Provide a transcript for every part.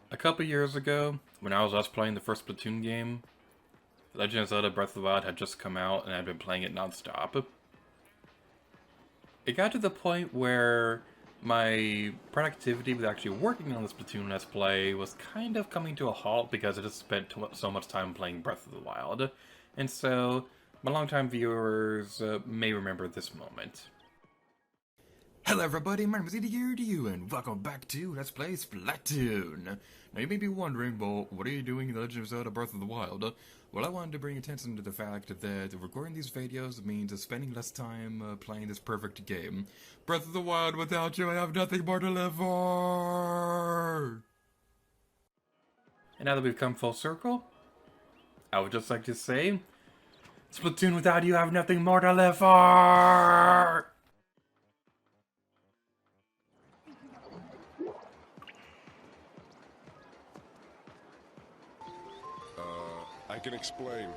A couple years ago, when I was just playing the first Splatoon game, Legend of Zelda Breath of the Wild had just come out and I'd been playing it non-stop. It got to the point where my productivity with actually working on the Splatoon Let's Play was kind of coming to a halt because I just spent so much time playing Breath of the Wild. And so, my longtime viewers may remember this moment. Hello everybody, my name is EDU and welcome back to Let's Play Splatoon. Now you may be wondering, well, what are you doing in The Legend of Zelda Breath of the Wild? Well, I wanted to bring attention to the fact that recording these videos means spending less time playing this perfect game. Breath of the Wild, without you I have nothing more to live for! And now that we've come full circle, I would just like to say, Splatoon without you I have nothing more to live for! I can explain.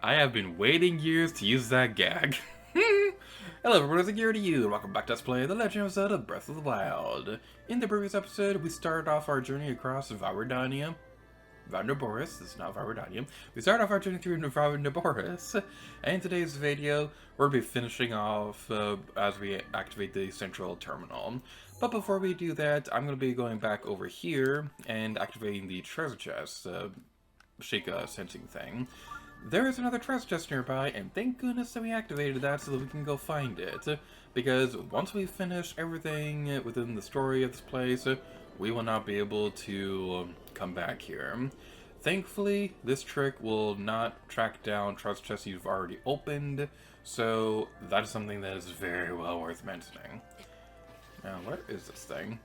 I have been waiting years to use that gag. Hello everyone, it's here to you, and welcome back to Let's Play The Legend of Zelda Breath of the Wild. In the previous episode, we started off our journey across Vardania. Vanderboris, it's not Vardania. We started off our journey through Vanderboris, and in today's video, we're going to be finishing off as we activate the central terminal. But before we do that, I'm going to be going back over here and activating the treasure chest, Sheikah sensing thing. There is another treasure chest nearby, and thank goodness that we activated that so that we can go find it. Because once we finish everything within the story of this place, we will not be able to come back here. Thankfully, this trick will not track down treasure chests you've already opened, so that is something that is very well worth mentioning. Now, where is this thing?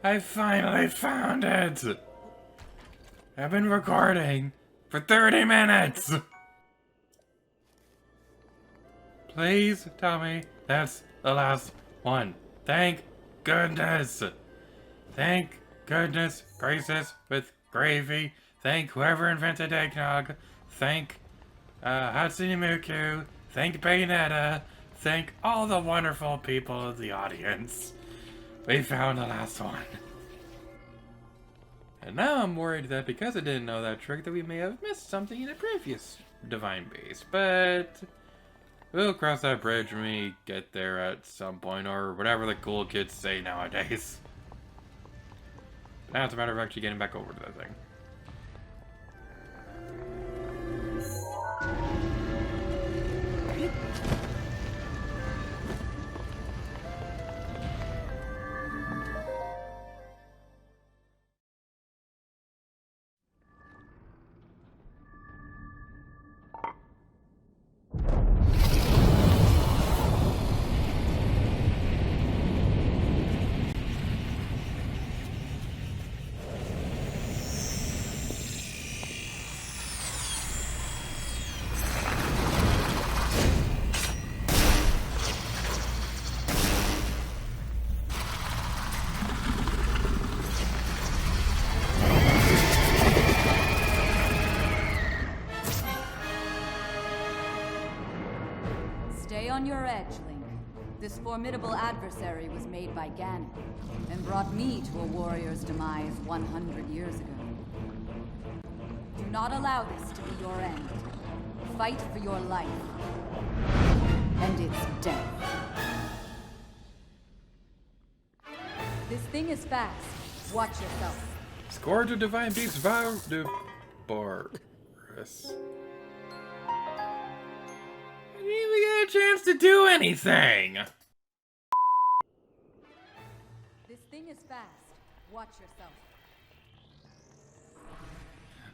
I finally found it! I've been recording for 30 minutes! Please tell me that's the last one. Thank goodness! Thank goodness gracious with gravy. Thank whoever invented eggnog. Thank Hatsune Miku. Thank Bayonetta. Thank all the wonderful people of the audience. We found the last one. And now I'm worried that because I didn't know that trick that we may have missed something in a previous Divine Beast, but we'll cross that bridge when we get there at some point, or whatever the cool kids say nowadays. Now it's a matter of actually getting back over to that thing. Stay on your edge, Link. This formidable adversary was made by Ganon, and brought me to a warrior's demise 100 years ago. Do not allow this to be your end. Fight for your life. And its death. This thing is fast. Watch yourself. Scourge of Divine Beast Varus. I didn't even get a chance to do anything! This thing is fast. Watch yourself.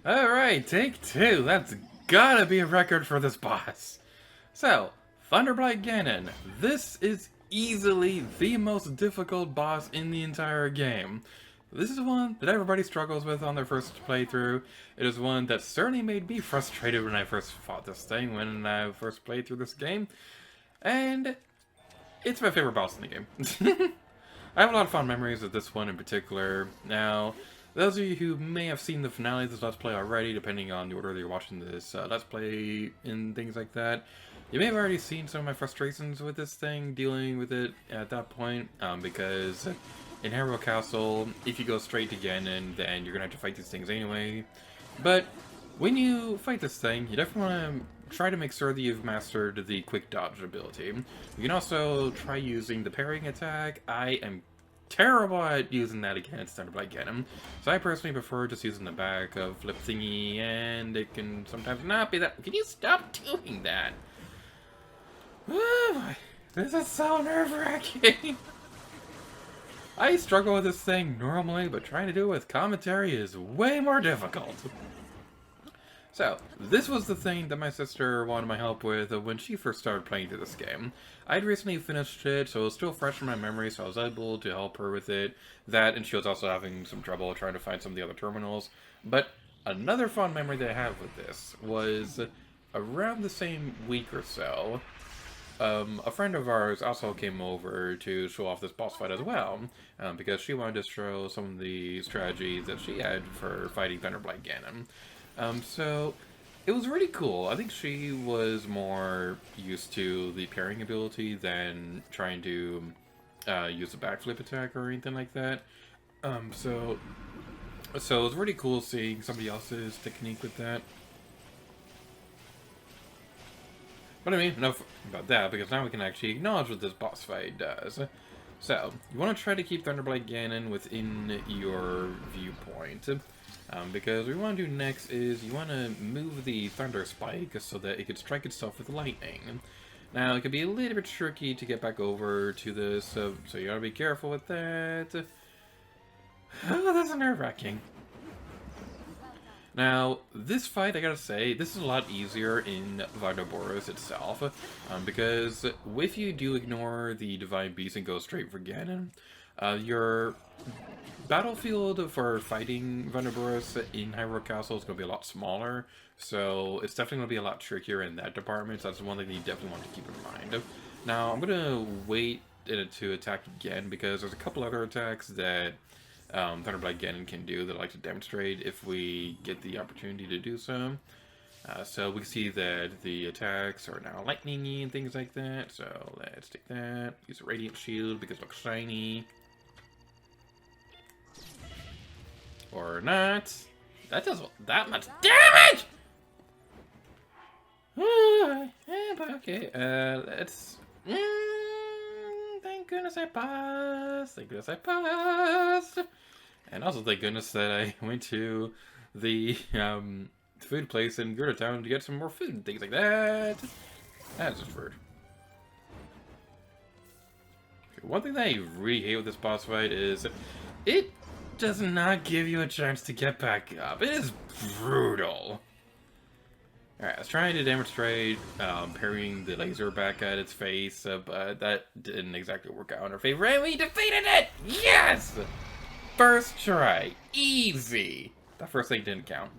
Alright, take two. That's gotta be a record for this boss. So, Thunderblight Ganon. This is easily the most difficult boss in the entire game. this is one that everybody struggles with on their first playthrough. It is one that certainly made me frustrated when I first fought this thing, when I first played through this game. And it's my favorite boss in the game. I have a lot of fond memories of this one in particular. Now, those of you who may have seen the finale of this Let's Play already, depending on the order that you're watching this Let's Play and things like that, you may have already seen some of my frustrations with this thing, dealing with it at that point, because in Hyrule Castle, if you go straight to Ganon, then you're going to have to fight these things anyway. But when you fight this thing, you definitely want to try to make sure that you've mastered the quick dodge ability. You can also try using the parrying attack. I am terrible at using that against Thunderblight Ganon, so I personally prefer just using the back of flip thingy, and it can sometimes not be that. Can you stop doing that? Oh, this is so nerve-wracking. I struggle with this thing normally, but trying to do it with commentary is way more difficult. So, this was the thing that my sister wanted my help with when she first started playing through this game. I'd recently finished it, so it was still fresh in my memory, so I was able to help her with it. That, and she was also having some trouble trying to find some of the other terminals. But another fond memory that I have with this was around the same week or so, a friend of ours also came over to show off this boss fight as well, because she wanted to show some of the strategies that she had for fighting Thunderblight Ganon. So it was really cool. I think she was more used to the parrying ability than trying to use a backflip attack or anything like that. So it was really cool seeing somebody else's technique with that. But I mean, enough about that, because now we can actually acknowledge what this boss fight does. So, you want to try to keep Thunderblight Ganon within your viewpoint. Because what we want to do next is you want to move the Thunder Spike so that it can strike itself with lightning. Now, it can be a little bit tricky to get back over to this, so you gotta be careful with that. Oh, that's nerve-wracking. Now, this fight, I gotta say, this is a lot easier in Urbosa itself, because if you do ignore the Divine Beast and go straight for Ganon, your battlefield for fighting Urbosa in Hyrule Castle is going to be a lot smaller, so it's definitely going to be a lot trickier in that department, so that's one thing you definitely want to keep in mind. Now, I'm going to wait to attack again, because there's a couple other attacks that Thunderblight Ganon can do that I like to demonstrate if we get the opportunity to do so. So we can see that the attacks are now lightning-y and things like that, so let's take that. Use a Radiant Shield because it looks shiny. Or not. That does that much damage! Okay, let's... thank goodness I paused. Thank goodness I paused. And also thank goodness that I went to the food place in Gerda Town to get some more food and things like that. That's just rude. Okay, one thing that I really hate with this boss fight is it does not give you a chance to get back up. It is brutal. Alright, I was trying to demonstrate parrying the laser back at its face, but that didn't exactly work out in our favor, and we defeated it! Yes! First try. Easy. That first thing didn't count.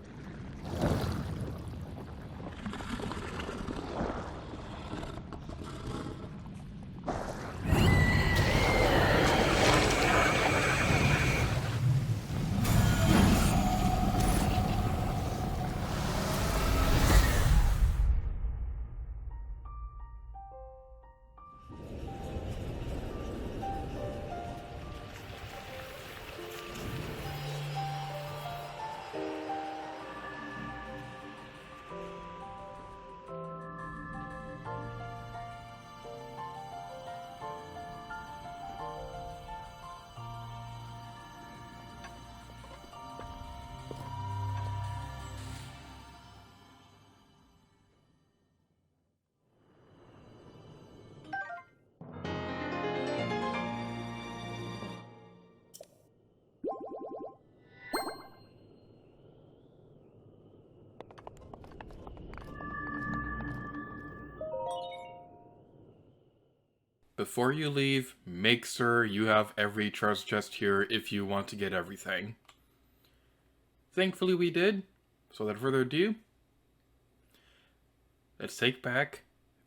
before you leave, make sure you have every treasure chest here if you want to get everything. Thankfully we did, so without further ado, let's take back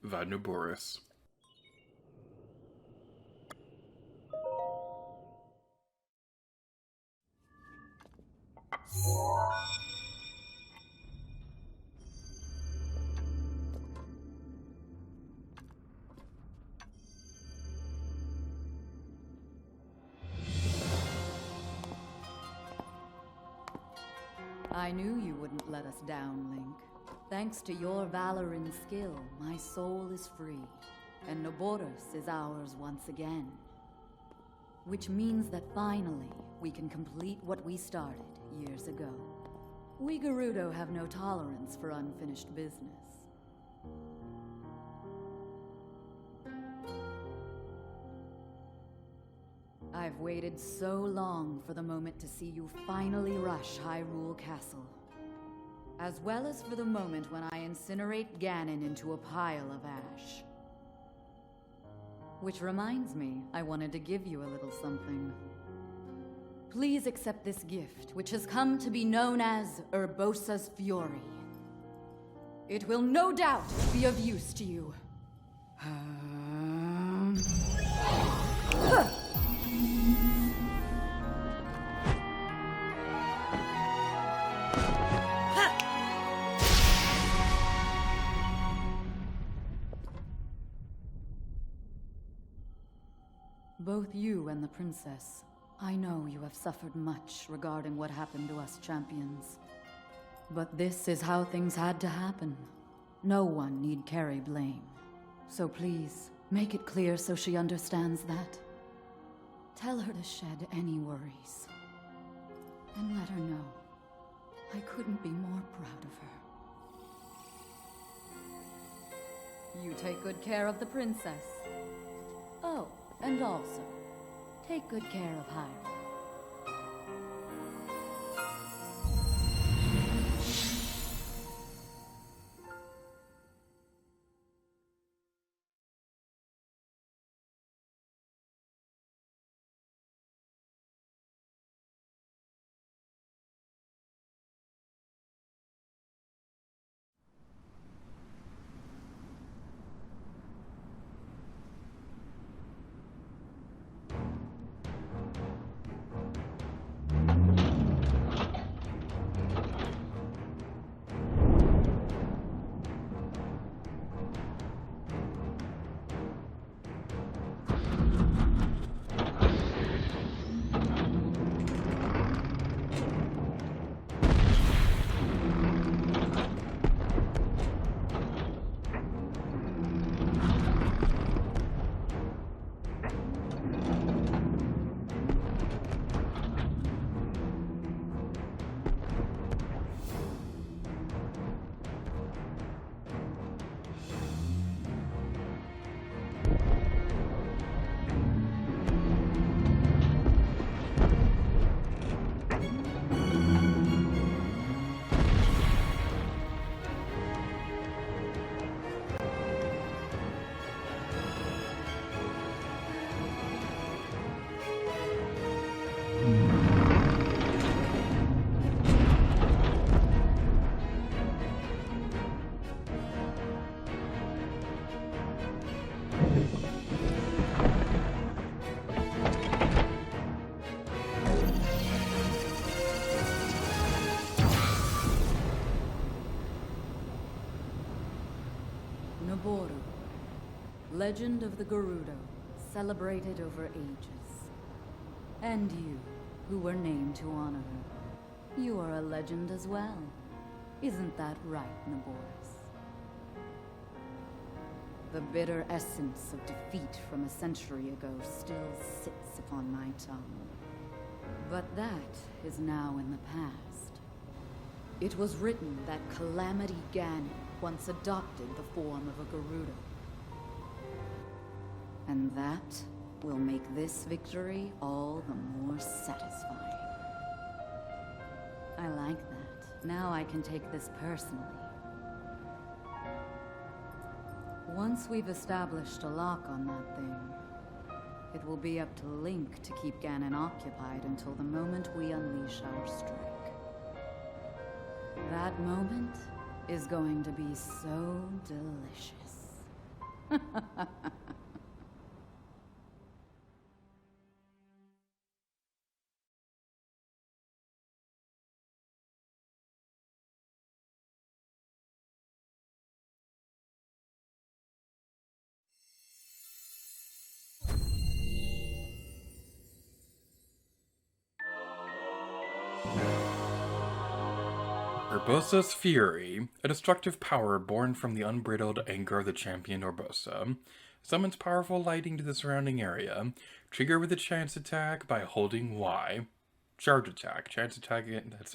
Vadnuboris. I knew you wouldn't let us down, Link. Thanks to your valor and skill, my soul is free, and Noboris is ours once again. Which means that finally, we can complete what we started years ago. We Gerudo have no tolerance for unfinished business. I've waited so long for the moment to see you finally rush Hyrule Castle. As well as for the moment when I incinerate Ganon into a pile of ash. Which reminds me, I wanted to give you a little something. Please accept this gift, which has come to be known as Urbosa's Fury. It will no doubt be of use to you. Both you and the princess, I know you have suffered much regarding what happened to us champions. But this is how things had to happen. No one need carry blame. So please, make it clear so she understands that. Tell her to shed any worries. And let her know I couldn't be more proud of her. You take good care of the princess. Oh, and also, take good care of Hyrule. Noboru, legend of the Gerudo, celebrated over ages. And you, who were named to honor her. You are a legend as well. Isn't that right, Noboris? The bitter essence of defeat from a century ago still sits upon my tongue. But that is now in the past. It was written that Calamity Ganon once adopted the form of a Gerudo. And that will make this victory all the more satisfying. I like that. Now I can take this personally. Once we've established a lock on that thing, It will be up to Link to keep Ganon occupied until the moment we unleash our strike. That moment is going to be so delicious. Urbosa's Fury, a destructive power born from the unbridled anger of the champion Urbosa, summons powerful lighting to the surrounding area. Trigger with a chance attack by holding Y. Charge attack. Chance attack. That's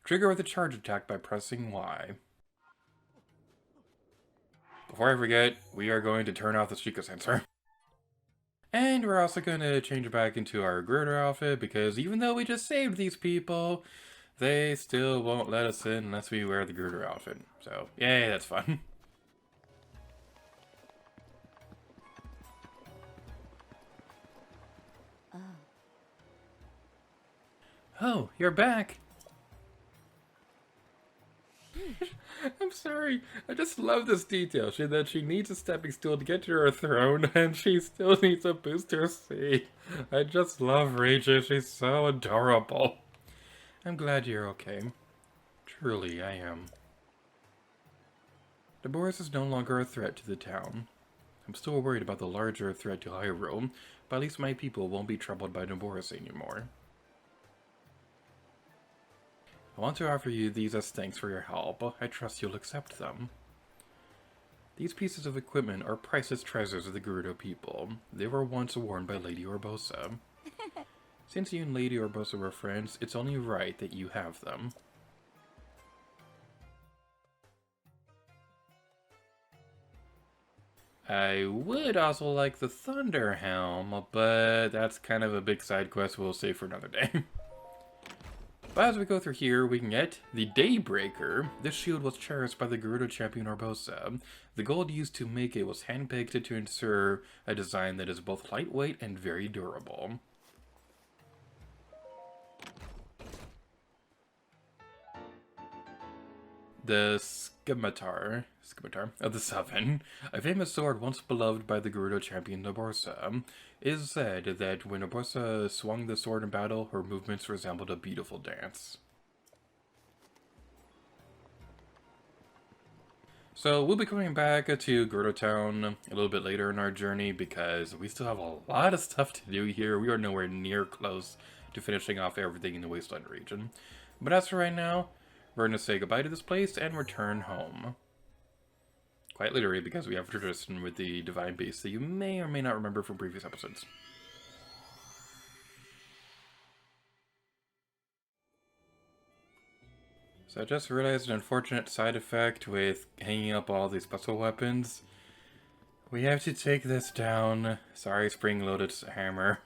trigger with a charge attack by pressing Y. Before I forget, we are going to turn off the Chica sensor. And we're also going to change back into our Gerudo outfit because even though we just saved these people, they still won't let us in unless we wear the Gerudo outfit. So, yay, that's fun. Oh, you're back. I'm sorry. I just love this detail. That she needs a stepping stool to get to her throne, and she still needs a booster C. I just love Regis. She's so adorable. I'm glad you're okay. Truly, I am. Urbosa is no longer a threat to the town. I'm still worried about the larger threat to Hyrule, but at least my people won't be troubled by Urbosa anymore. I want to offer you these as thanks for your help. I trust you'll accept them. These pieces of equipment are priceless treasures of the Gerudo people. They were once worn by Lady Urbosa. Since you and Lady Urbosa were friends, it's only right that you have them. I would also like the Thunder Helm, but that's kind of a big side quest we'll save for another day. But as we go through here, we can get the Daybreaker. This shield was cherished by the Gerudo champion Urbosa. The gold used to make it was handpicked to ensure a design that is both lightweight and very durable. The Scimitar of the Seven, a famous sword once beloved by the Gerudo champion Urbosa. It is said that when Urbosa swung the sword in battle, her movements resembled a beautiful dance. So we'll be coming back to Gerudo Town a little bit later in our journey because we still have a lot of stuff to do here. We are nowhere near close to finishing off everything in the Wasteland region. But as for right now, we're going to say goodbye to this place and return home. Quite literally, because we have a tradition with the Divine Beast that you may or may not remember from previous episodes. So I just realized an unfortunate side effect with hanging up all these special weapons. We have to take this down. Sorry, spring-loaded hammer.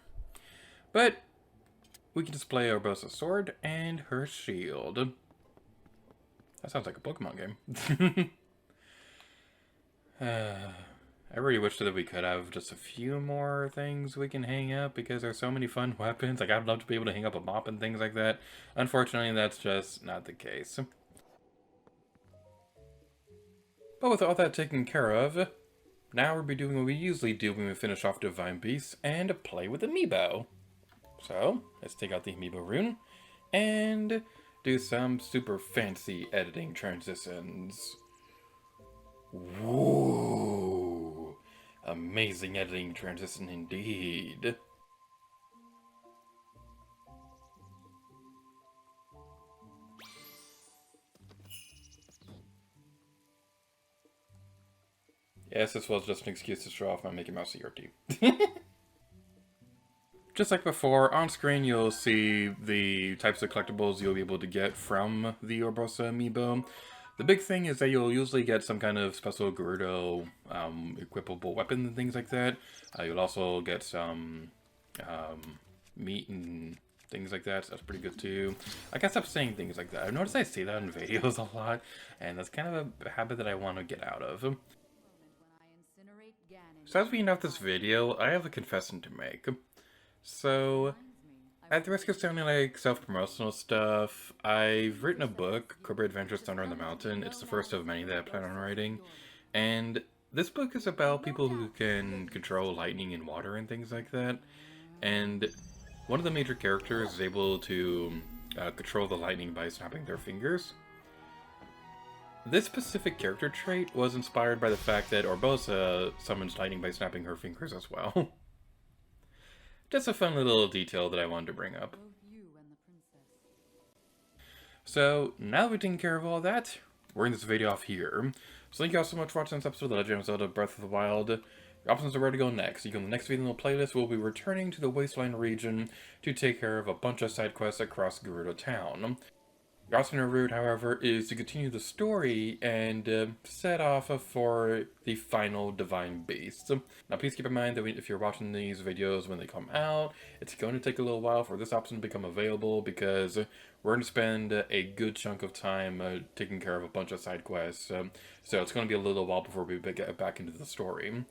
But we can display Urbosa's sword and her shield. That sounds like a Pokemon game. I really wish that we could have just a few more things we can hang up because there's so many fun weapons. Like, I'd love to be able to hang up a mop and things like that. Unfortunately, that's just not the case. But with all that taken care of, now we'll be doing what we usually do when we finish off Divine Beasts and play with Amiibo. So, let's take out the Amiibo rune and do some super fancy editing transitions. Whoa! Amazing editing transition indeed. Yes, this was just an excuse to show off my Mickey Mouse ERT. Just like before, on screen you'll see the types of collectibles you'll be able to get from the Urbosa amiibo. The big thing is that you'll usually get some kind of special Gerudo equipable weapon and things like that. You'll also get some meat and things like that, so that's pretty good too. I guess I'm saying things like that. I've noticed I say that in videos a lot, and that's kind of a habit that I want to get out of. When I incinerate Ganon So as we end off this video, I have a confession to make. So, at the risk of sounding like self-promotional stuff, I've written a book, Corporate Adventures Thunder in the Mountain. It's the first of many that I plan on writing. And this book is about people who can control lightning and water and things like that. And one of the major characters is able to control the lightning by snapping their fingers. This specific character trait was inspired by the fact that Urbosa summons lightning by snapping her fingers as well. Just a fun little detail that I wanted to bring up. Both you and the princess. So, now that we've taken care of all that, we're in this video off here. So thank you all so much for watching this episode of The Legend of Zelda Breath of the Wild. Your options are where to go next. You go in the next video in the playlist, we'll be returning to the Wasteland region to take care of a bunch of side quests across Gerudo Town. Your alternate route, however, is to continue the story and set off for the final Divine Beast. Now please keep in mind that if you're watching these videos when they come out, it's going to take a little while for this option to become available because we're going to spend a good chunk of time taking care of a bunch of side quests. So it's going to be a little while before we get back into the story.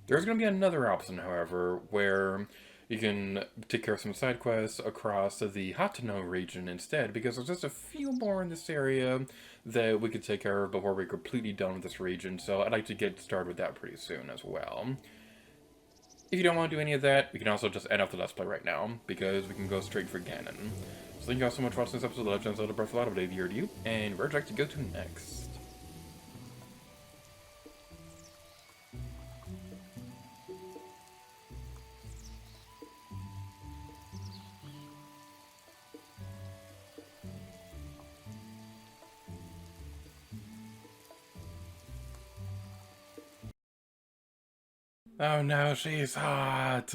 There's going to be another option, however, where you can take care of some side quests across the Hateno region instead, because there's just a few more in this area that we could take care of before we're completely done with this region, so I'd like to get started with that pretty soon as well. If you don't want to do any of that, we can also just end off the Let's Play right now, because we can go straight for Ganon. So thank you all so much for watching this episode of The Legend of Zelda Breath of the Wild. What day to you, and where would you like to go to next? Oh no, she's hot!